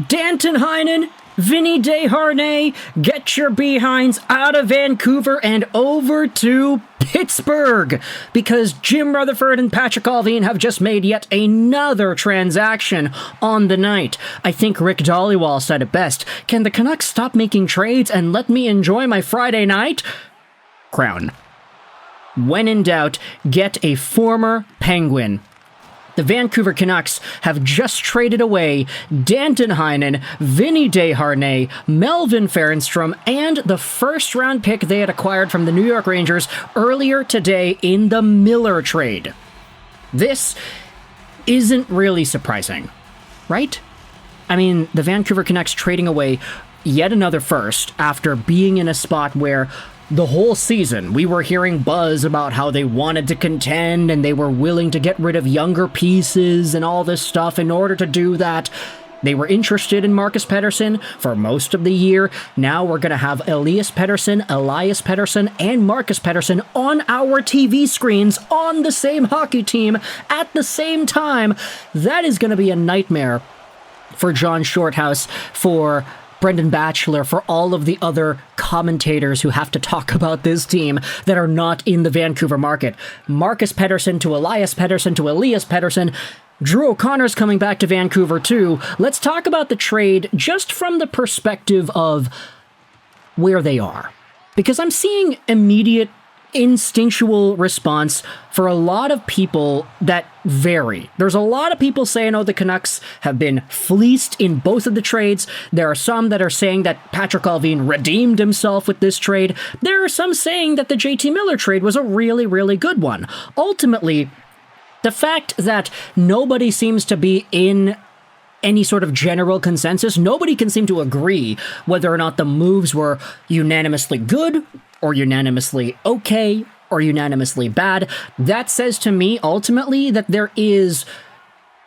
Danton Heinen, Vincent Desharnais, get your behinds out of Vancouver and over to Pittsburgh, because Jim Rutherford and Patrik Allvin have just made yet another transaction on the night. I think Rick Dhaliwal said it best. Can the Canucks stop making trades and let me enjoy my Friday night? Crown. When in doubt, get a former Penguin. The Vancouver Canucks have just traded away Danton Heinen, Vincent Desharnais, Melvin Fernstrom, and the first-round pick they had acquired from the New York Rangers earlier today in the Miller trade. This isn't really surprising, right? I mean, the Vancouver Canucks trading away yet another first after being in a spot where the whole season, we were hearing buzz about how they wanted to contend and they were willing to get rid of younger pieces and all this stuff in order to do that. They were interested in Marcus Pettersson for most of the year. Now we're going to have Elias Pettersson, and Marcus Pettersson on our TV screens on the same hockey team at the same time. That is going to be a nightmare for John Shorthouse, for Brendan Batchelor, for all of the other commentators who have to talk about this team that are not in the Vancouver market. Marcus Pettersson to Elias Pettersson. Drew O'Connor's coming back to Vancouver too. Let's talk about the trade just from the perspective of where they are. Because I'm seeing immediate instinctual response for a lot of people that vary. There's a lot of people saying, oh, the Canucks have been fleeced in both of the trades. There are some that are saying that Patrik Allvin redeemed himself with this trade. There are some saying that the JT Miller trade was a really, really good one. Ultimately, the fact that nobody seems to be in any sort of general consensus, nobody can seem to agree whether or not the moves were unanimously good or unanimously okay, or unanimously bad. That says to me, ultimately, that there is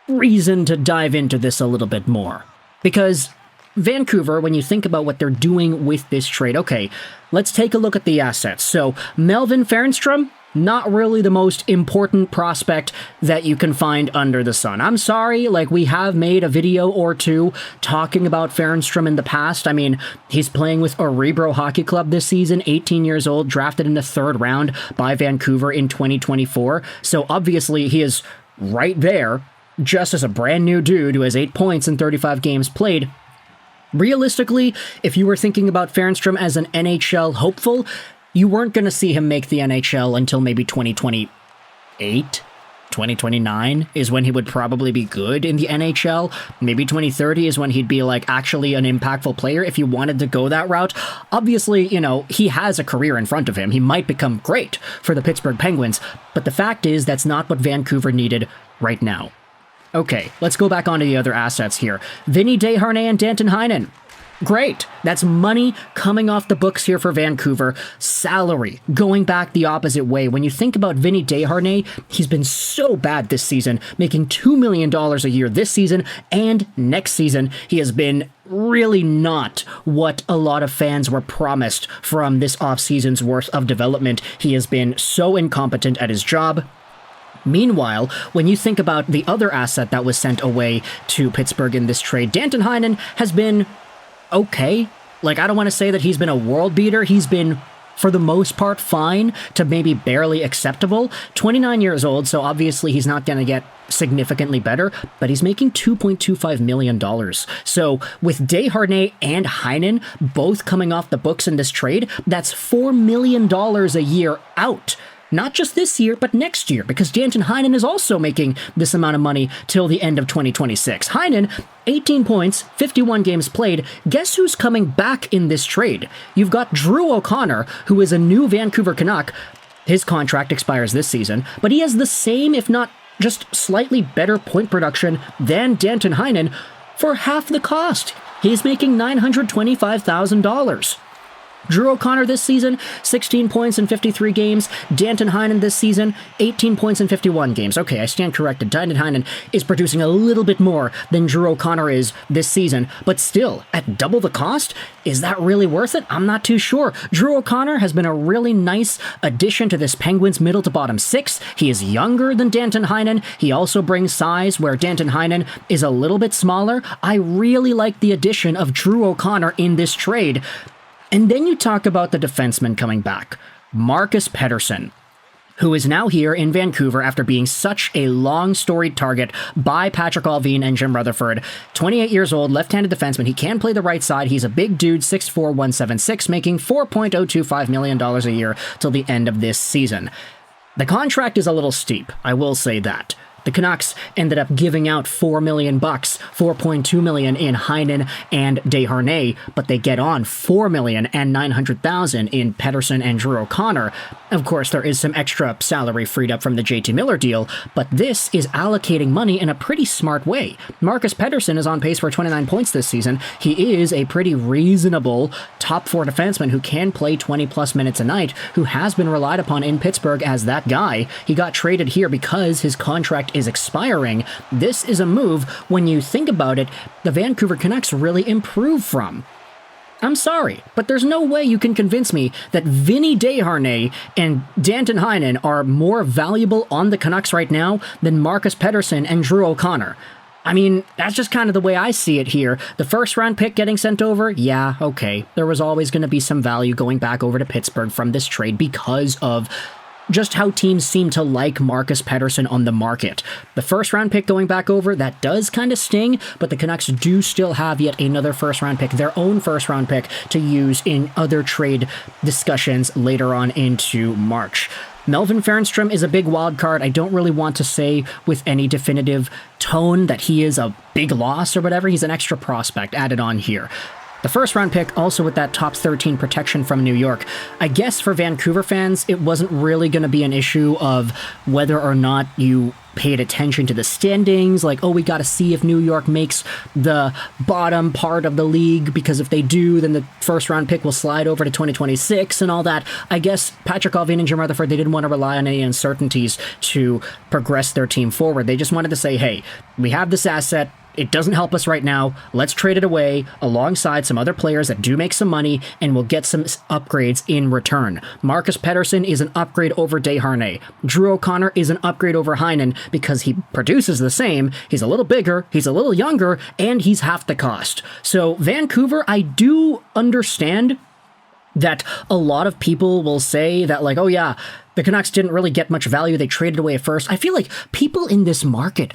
reason to dive into this a little bit more. Because Vancouver, when you think about what they're doing with this trade, okay, let's take a look at the assets. So, Melvin Fernstrom, not really the most important prospect that you can find under the sun. I'm sorry, we have made a video or two talking about Fernstrom in the past. I mean, he's playing with Örebro Hockey Club this season, 18 years old, drafted in the third round by Vancouver in 2024. So obviously he is right there, just as a brand new dude who has 8 points in 35 games played. Realistically, if you were thinking about Fernstrom as an NHL hopeful, you weren't going to see him make the NHL until maybe 2028, 2029 is when he would probably be good in the NHL. Maybe 2030 is when he'd be actually an impactful player if you wanted to go that route. Obviously, he has a career in front of him. He might become great for the Pittsburgh Penguins, but the fact is that's not what Vancouver needed right now. Okay, let's go back onto the other assets here. Vincent Desharnais and Danton Heinen. Great. That's money coming off the books here for Vancouver. Salary going back the opposite way. When you think about Vincent Desharnais, he's been so bad this season, making $2 million a year this season, and next season he has been really not what a lot of fans were promised from this offseason's worth of development. He has been so incompetent at his job. Meanwhile, when you think about the other asset that was sent away to Pittsburgh in this trade, Danton Heinen has been okay. I don't want to say that he's been a world beater. He's been, for the most part, fine to maybe barely acceptable. 29 years old, so obviously he's not going to get significantly better, but he's making $2.25 million. So with Desharnais and Heinen both coming off the books in this trade, that's $4 million a year out. Not just this year, but next year, because Danton Heinen is also making this amount of money till the end of 2026. Heinen, 18 points, 51 games played. Guess who's coming back in this trade? You've got Drew O'Connor, who is a new Vancouver Canuck. His contract expires this season, but he has the same, if not just slightly better point production than Danton Heinen for half the cost. He's making $925,000. Drew O'Connor this season, 16 points in 53 games. Danton Heinen this season, 18 points in 51 games. Okay, I stand corrected. Danton Heinen is producing a little bit more than Drew O'Connor is this season, but still, at double the cost, is that really worth it? I'm not too sure. Drew O'Connor has been a really nice addition to this Penguins middle to bottom six. He is younger than Danton Heinen. He also brings size where Danton Heinen is a little bit smaller. I really like the addition of Drew O'Connor in this trade. And then you talk about the defenseman coming back, Marcus Pettersson, who is now here in Vancouver after being such a long-storied target by Patrik Allvin and Jim Rutherford. 28 years old, left-handed defenseman. He can play the right side. He's a big dude, 6'4", 176, making $4.025 million a year till the end of this season. The contract is a little steep, I will say that. The Canucks ended up giving out $4 million, $4.2 million in Heinen and Desharnais, but they get on $4 million and $900,000 in Pettersson and Drew O'Connor. Of course, there is some extra salary freed up from the JT Miller deal, but this is allocating money in a pretty smart way. Marcus Pettersson is on pace for 29 points this season. He is a pretty reasonable top four defenseman who can play 20-plus minutes a night, who has been relied upon in Pittsburgh as that guy. He got traded here because his contract is expiring. This is a move, when you think about it, the Vancouver Canucks really improve from. I'm sorry, but there's no way you can convince me that Vinny Desharnais and Danton Heinen are more valuable on the Canucks right now than Marcus Pettersson and Drew O'Connor. I mean, that's just kind of the way I see it here. The first-round pick getting sent over, yeah, okay. There was always going to be some value going back over to Pittsburgh from this trade because of just how teams seem to like Marcus Pettersson on the market. The first-round pick going back over, that does kind of sting, but the Canucks do still have yet another first-round pick, their own first-round pick, to use in other trade discussions later on into March. Melvin Fernstrom is a big wild card. I don't really want to say with any definitive tone that he is a big loss or whatever. He's an extra prospect added on here. The first-round pick, also with that top 13 protection from New York. I guess for Vancouver fans, it wasn't really going to be an issue of whether or not you paid attention to the standings, like, oh, we got to see if New York makes the bottom part of the league, because if they do, then the first-round pick will slide over to 2026 and all that. I guess Patrik Allvin and Jim Rutherford, they didn't want to rely on any uncertainties to progress their team forward. They just wanted to say, hey, we have this asset. It doesn't help us right now. Let's trade it away alongside some other players that do make some money, and we'll get some upgrades in return. Marcus Pettersson is an upgrade over Desharnais. Drew O'Connor is an upgrade over Heinen because he produces the same. He's a little bigger, he's a little younger, and he's half the cost. So Vancouver, I do understand that a lot of people will say that, like, oh yeah, the Canucks didn't really get much value. They traded away at first. I feel like people in this market,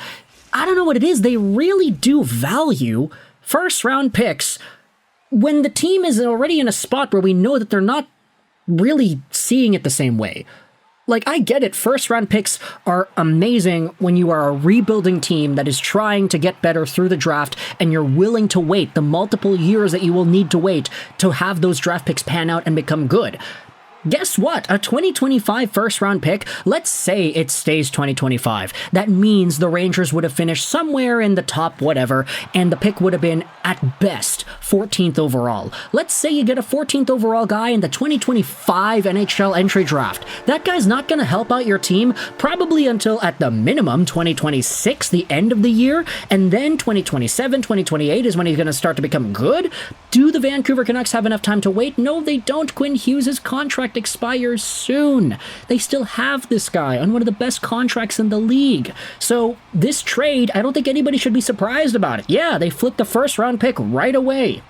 I don't know what it is, they really do value first-round picks when the team is already in a spot where we know that they're not really seeing it the same way. Like, I get it, first-round picks are amazing when you are a rebuilding team that is trying to get better through the draft, and you're willing to wait the multiple years that you will need to wait to have those draft picks pan out and become good. Guess what? A 2025 first-round pick, let's say it stays 2025. That means the Rangers would have finished somewhere in the top whatever, and the pick would have been, at best, 14th overall. Let's say you get a 14th overall guy in the 2025 NHL Entry Draft. That guy's not going to help out your team probably until, at the minimum, 2026, the end of the year, and then 2027, 2028 is when he's going to start to become good. Do the Vancouver Canucks have enough time to wait? No, they don't. Quinn Hughes' contract expires soon. They still have this guy on one of the best contracts in the league. So this trade, I don't think anybody should be surprised about it. Yeah, they flipped the first round pick right away.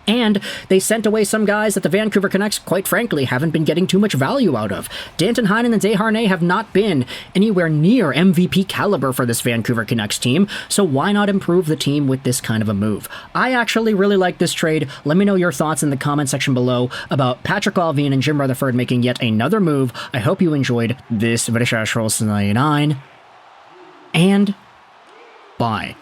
And they sent away some guys that the Vancouver Canucks, quite frankly, haven't been getting too much value out of. Danton Heinen and Desharnais have not been anywhere near MVP caliber for this Vancouver Canucks team, so why not improve the team with this kind of a move? I actually really like this trade. Let me know your thoughts in the comment section below about Patrik Allvin and Jim Rutherford making yet another move. I hope you enjoyed this video, and bye.